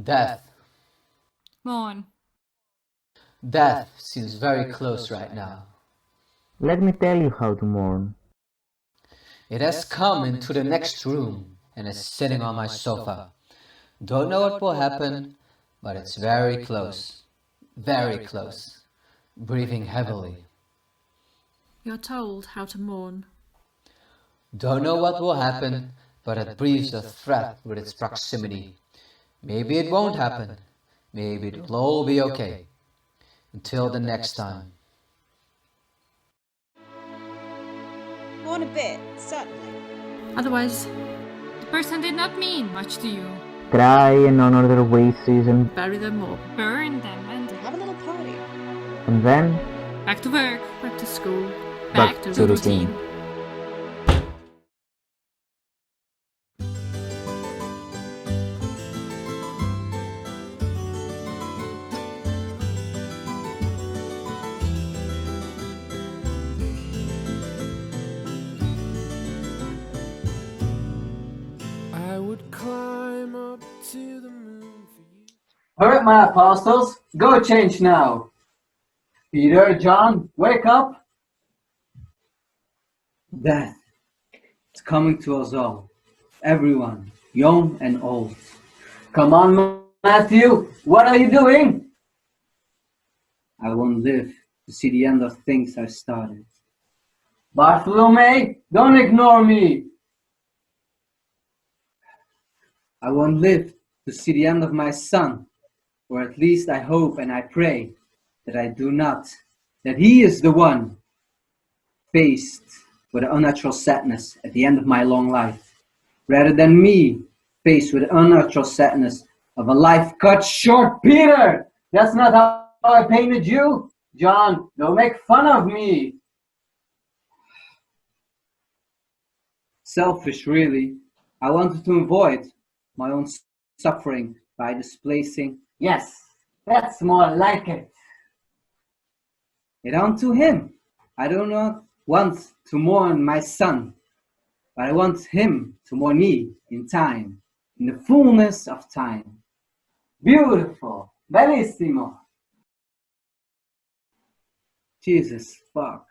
Death. Mourn. Death seems very close right now. Let me tell you how to mourn. It has come into the next room and is sitting on my sofa. Don't know what will happen, but it's very close. Very close. Breathing heavily. You're told how to mourn. Don't know what will happen, but it breathes a threat with its proximity. Maybe it won't happen. Maybe it'll all be okay. Until the next time. Mourn a bit, certainly. Otherwise, the person did not mean much to you. Cry and honor their wishes and Bury them or burn them and Have a little party. then back to work, back to school, Back to to routine. routine. I would climb up to the moon for you. Alright, my apostles, go change now. Peter, John, wake up. Death. It's coming to us all. Everyone, young and old. Come on, Matthew, what are you doing? I won't live to see the end of things I started. Bartholomew, don't ignore me. I won't live to see the end of my son, or at least I hope and I pray that I do not, that he is the one faced with an unnatural sadness at the end of my long life, rather than me faced with the unnatural sadness of a life cut short. Peter, that's not how I painted you. John, don't make fun of me. Selfish, really. I wanted to avoid my own suffering by displacing. Yes, that's more like it. It onto him. I do not want to mourn my son, but I want him to mourn me in time, in the fullness of time. Beautiful, bellissimo. Jesus, fuck.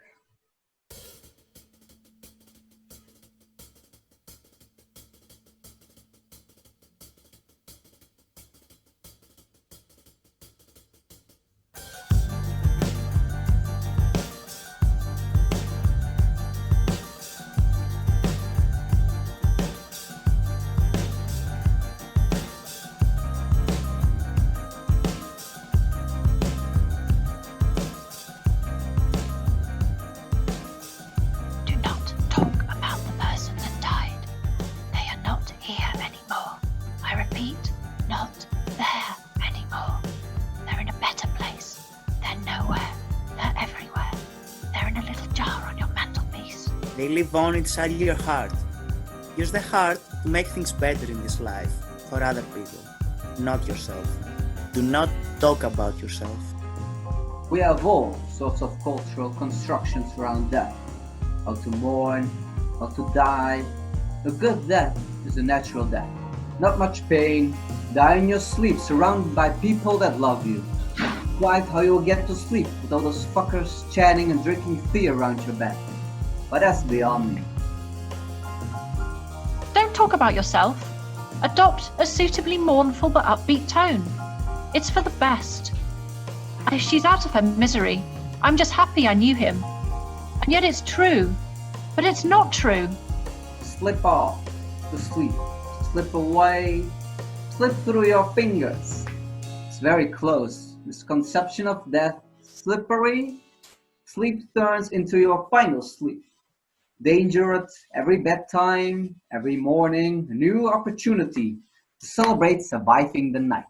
Do not talk about the person that died. They are not here anymore. I repeat, not there anymore. They're in a better place. They're nowhere. They're everywhere. They're in a little jar on your mantelpiece. They live on inside your heart. Use the heart to make things better in this life for other people, not yourself. Do not talk about yourself. We have all sorts of cultural constructions around death. How to mourn, how to die. A good death is a natural death. Not much pain, die in your sleep surrounded by people that love you. Quite how you'll get to sleep with all those fuckers chatting and drinking tea around your bed. But that's beyond me. Don't talk about yourself. Adopt a suitably mournful but upbeat tone. It's for the best. She's out of her misery. I'm just happy I knew him. And yet it's true. But it's not true. Slip off to sleep. Slip away. Slip through your fingers. It's very close. This conception of death, slippery. Sleep turns into your final sleep. Danger at every bedtime, every morning, a new opportunity to celebrate surviving the night.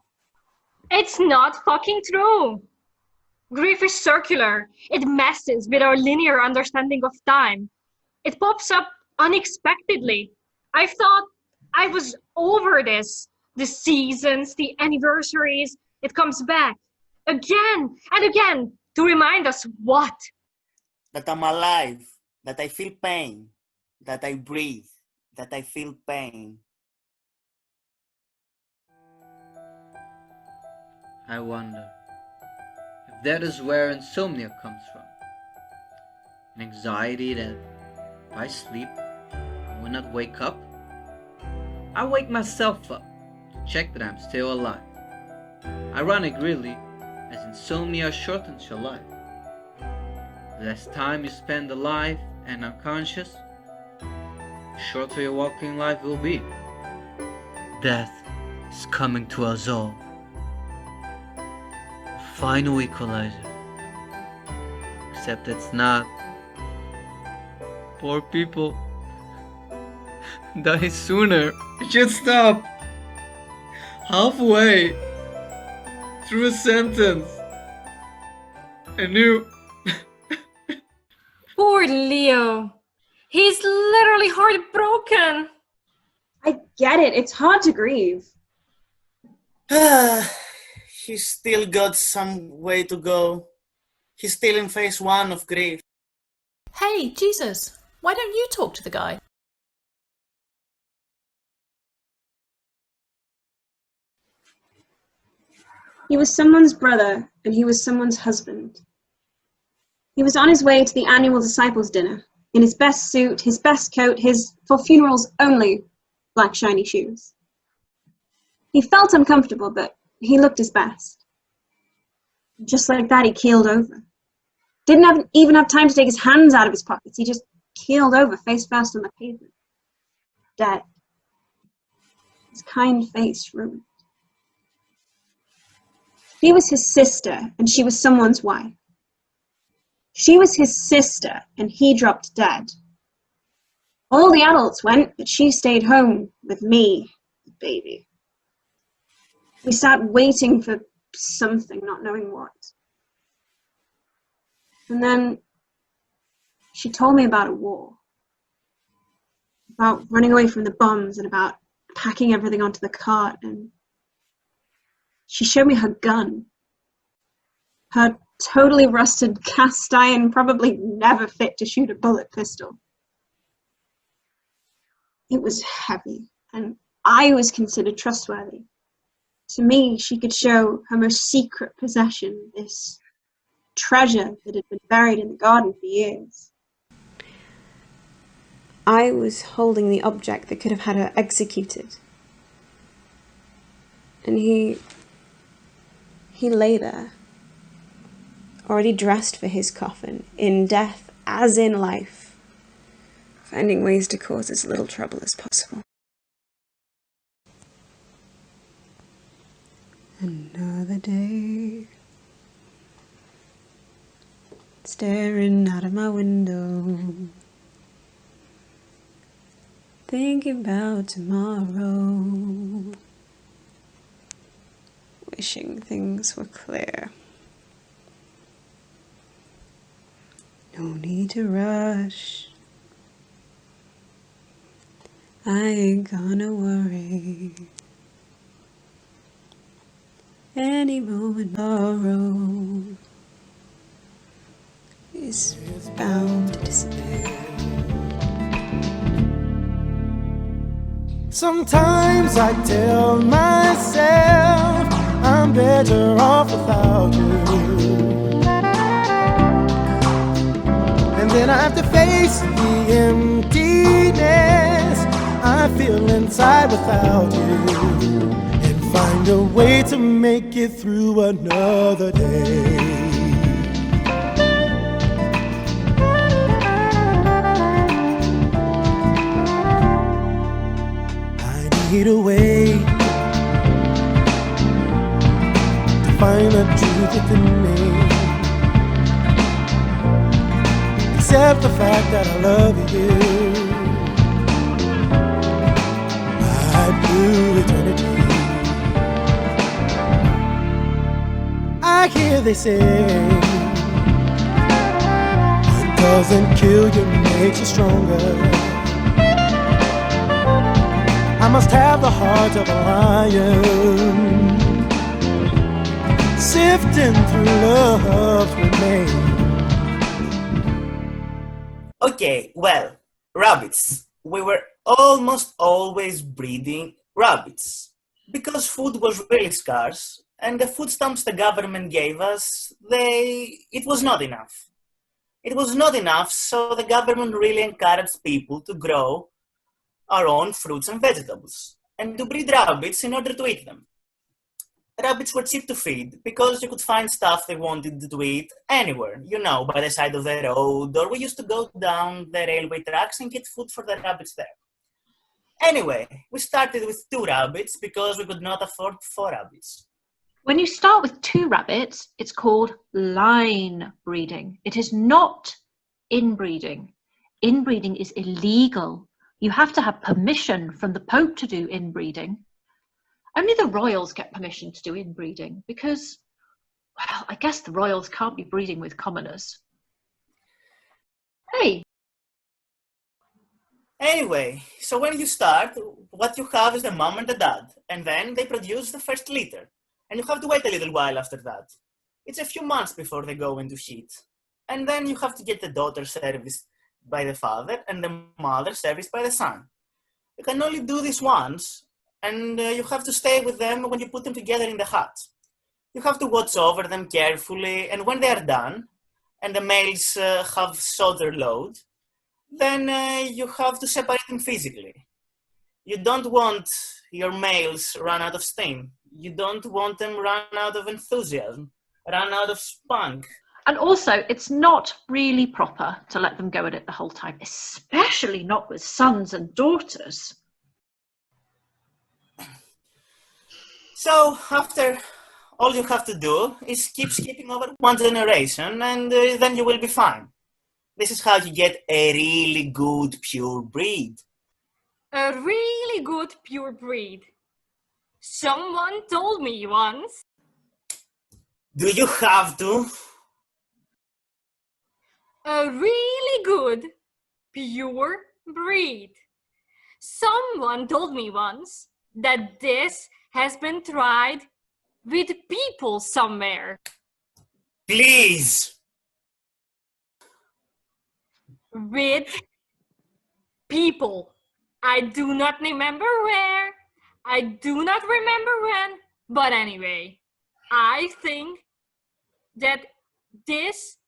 It's not fucking true. Grief is circular. It messes with our linear understanding of time. It pops up unexpectedly. I thought I was over this. The seasons, the anniversaries, it comes back again and again to remind us what? That I'm alive, that I feel pain, that I breathe, that I feel pain. I wonder if that is where insomnia comes from. An anxiety that if I sleep, I will not wake up. I wake myself up to check that I'm still alive. Ironic, really, as insomnia shortens your life. The less time you spend alive and unconscious, the shorter your walking life will be. Death is coming to us all. The final equalizer. Except it's not. Poor people die sooner. It should stop halfway through a sentence. And you. Poor Leo. He's literally heartbroken. I get it. It's hard to grieve. He's still got some way to go. He's still in phase 1 of grief. Hey, Jesus, why don't you talk to the guy? He was someone's brother, and he was someone's husband. He was on his way to the annual disciples' dinner, in his best suit, his best coat, his, for funerals only, black shiny shoes. He felt uncomfortable, but he looked his best. Just like that, he keeled over. Didn't even have time to take his hands out of his pockets. He just keeled over, face first on the pavement. Dead. His kind face ruined. He was his sister, and she was someone's wife. She was his sister, and he dropped dead. All the adults went, but she stayed home with me, the baby. We sat waiting for something, not knowing what. And then she told me about a war, about running away from the bombs and about packing everything onto the cart, and she showed me her gun. Her totally rusted cast iron, probably never fit to shoot a bullet pistol. It was heavy, and I was considered trustworthy. To me, she could show her most secret possession, this treasure that had been buried in the garden for years. I was holding the object that could have had her executed. And he lay there, already dressed for his coffin, in death as in life, finding ways to cause as little trouble as possible. Another day, staring out of my window, thinking about tomorrow, wishing things were clear. No need to rush, I ain't gonna worry. Any moment tomorrow is bound to disappear. Sometimes I tell myself I'm better off without you, and then I have to face the emptiness I feel inside without you, and find a way to make it through another day. Need a way to find the truth within me, accept the fact that I love you. I'd do eternity. I hear they say what doesn't kill you makes you stronger. I must have the heart of a lion, sifting through love's remains. Okay, well, rabbits. We were almost always breeding rabbits. Because food was really scarce, and the food stamps the government gave us, it was not enough. It was not enough, so the government really encouraged people to grow our own fruits and vegetables, and to breed rabbits in order to eat them. Rabbits were cheap to feed because you could find stuff they wanted to eat anywhere, by the side of the road, or we used to go down the railway tracks and get food for the rabbits there. Anyway, we started with 2 rabbits because we could not afford 4 rabbits. When you start with 2 rabbits, it's called line breeding. It is not inbreeding. Inbreeding is illegal. You have to have permission from the Pope to do inbreeding. Only the royals get permission to do inbreeding because, well, I guess the royals can't be breeding with commoners. Hey! Anyway, so when you start, what you have is the mom and the dad, and then they produce the first litter, and you have to wait a little while after that. It's a few months before they go into heat, and then you have to get the daughter serviced by the father and the mother serviced by the son. You can only do this once, and you have to stay with them when you put them together in the hut. You have to watch over them carefully, and when they are done, and the males have sowed their load, then you have to separate them physically. You don't want your males run out of steam. You don't want them run out of enthusiasm, run out of spunk. And also, it's not really proper to let them go at it the whole time, especially not with sons and daughters. So after, all you have to do is keep skipping over 1 generation, and then you will be fine. This is how you get a really good pure breed. A really good pure breed. Someone told me once. Do you have to? A really good pure breed. Someone told me once that this has been tried with people somewhere. Please! With people. I do not remember where, I do not remember when, but anyway, I think that this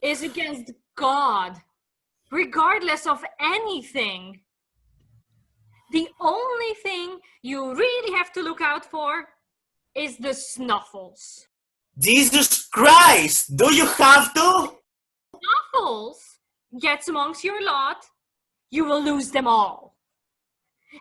is against God, regardless of anything. The only thing you really have to look out for is the snuffles. Jesus Christ! Do you have to? Snuffles gets amongst your lot, you will lose them all.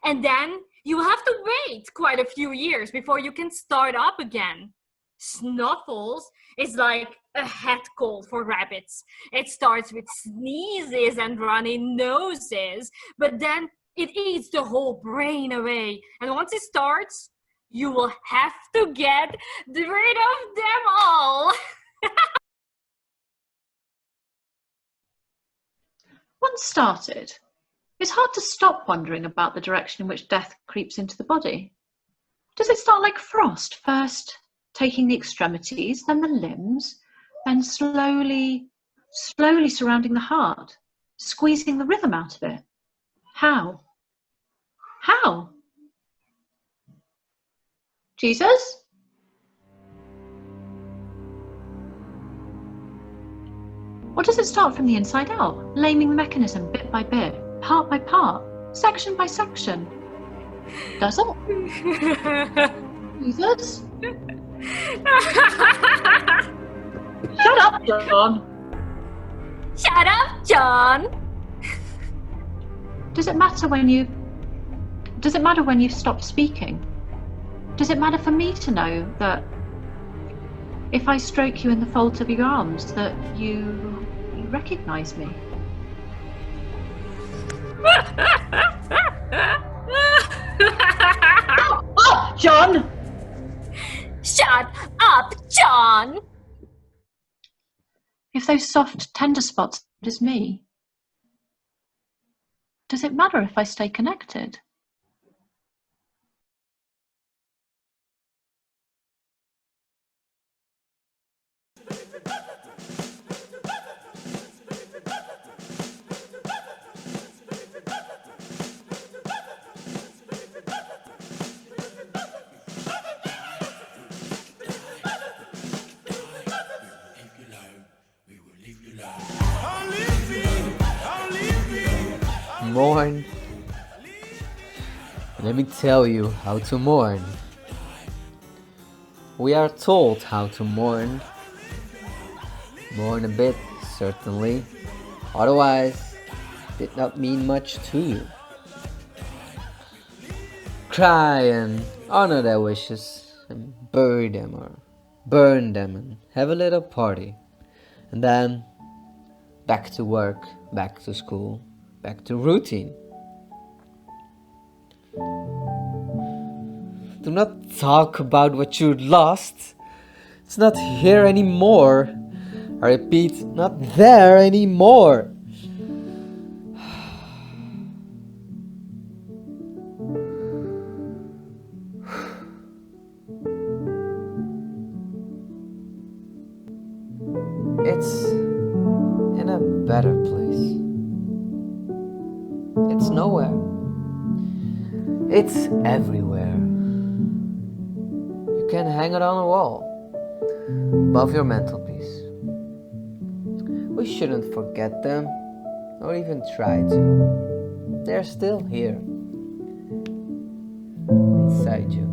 And then you have to wait quite a few years before you can start up again. Snuffles is like a head cold for rabbits. It starts with sneezes and runny noses, but then it eats the whole brain away. And once it starts, you will have to get rid of them all. Once started, it's hard to stop wondering about the direction in which death creeps into the body. Does it start like frost, first taking the extremities, then the limbs, then slowly surrounding the heart, squeezing the rhythm out of it? How? How? Jesus? Or does it start from the inside out, laming the mechanism bit by bit, part by part, section by section? Does it? Jesus? Shut up, John! Shut up, John! Does it matter when you've stopped speaking? Does it matter for me to know that if I stroke you in the folds of your arms, that you recognise me? Shut up, John! Shut up, John! If those soft, tender spots is me, does it matter if I stay connected? mourn. Let me tell you how to mourn. We are told how to mourn. Mourn a bit, certainly. Otherwise, did not mean much to you. Cry and honor their wishes and bury them or burn them and have a little party. And then back to work, back to school, back to routine. Do not talk about what you lost. It's not here anymore. I repeat, not there anymore. It's in a better place. It's nowhere. It's everywhere. You can hang it on a wall, above your mantelpiece. We shouldn't forget them, or even try to. They're still here, inside you.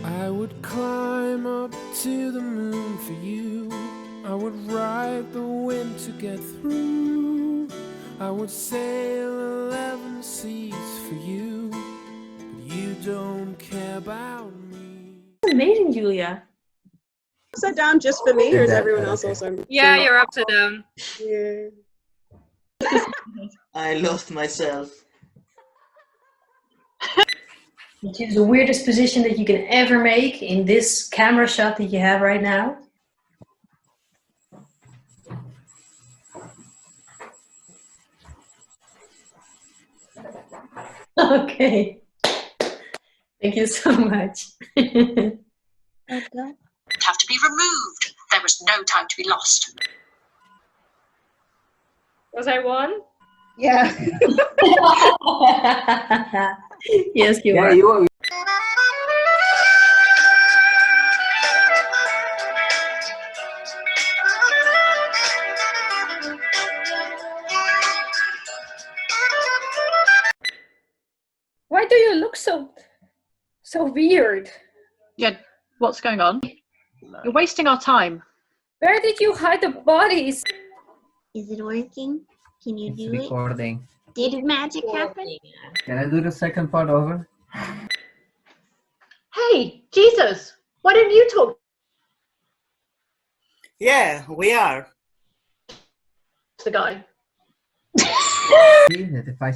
I would climb up to the moon for you. I would ride the wind to get through. I would sail 11 seas for you, but you don't care about me. Amazing, Julia. Upside down just for me, or is everyone else also? Yeah, you're upside down. Yeah. I lost myself. Which is the weirdest position that you can ever make in this camera shot that you have right now. Okay. Thank you so much. Have to be removed. There was no time to be lost. Was I one? Yeah. Yes, you are. You are. Why do you look so weird? Yeah, what's going on? You're wasting our time. Where did you hide the bodies? Is it working? Can you do it? Recording. Did magic happen? Can I do the second part over? Hey, Jesus, why don't you talk? Yeah, we are. The guy. That if I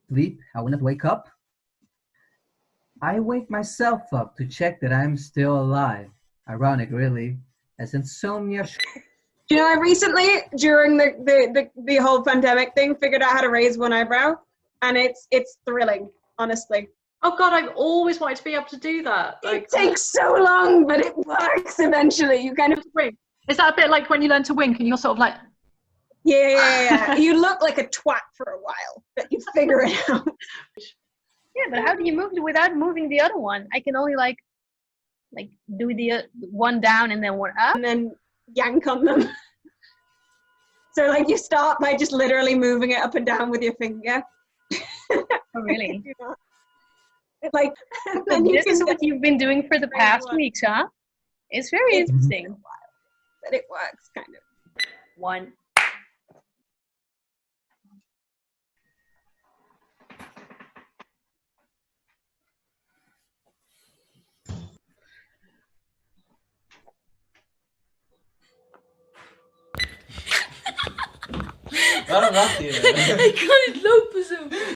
sleep, I will not wake up. I wake myself up to check that I'm still alive. Ironic, really, as insomnia. You know, I recently, during the whole pandemic thing, figured out how to raise one eyebrow, and it's thrilling, honestly. Oh God, I've always wanted to be able to do that. Like, it takes so long, but it works eventually. You kind of wink. Is that a bit like when you learn to wink and you're sort of like? Yeah. You look like a twat for a while, but you figure it out. Yeah, but how do you move it without moving the other one? I can only like do the one down and then one up, and then yank on them. So like you start by just literally moving it up and down with your finger. Oh, really? Like, this is what you've been doing for the past weeks, huh? It's very interesting. But it works, kind of. One. Waarom lacht hij? Ik kan niet lopen zo.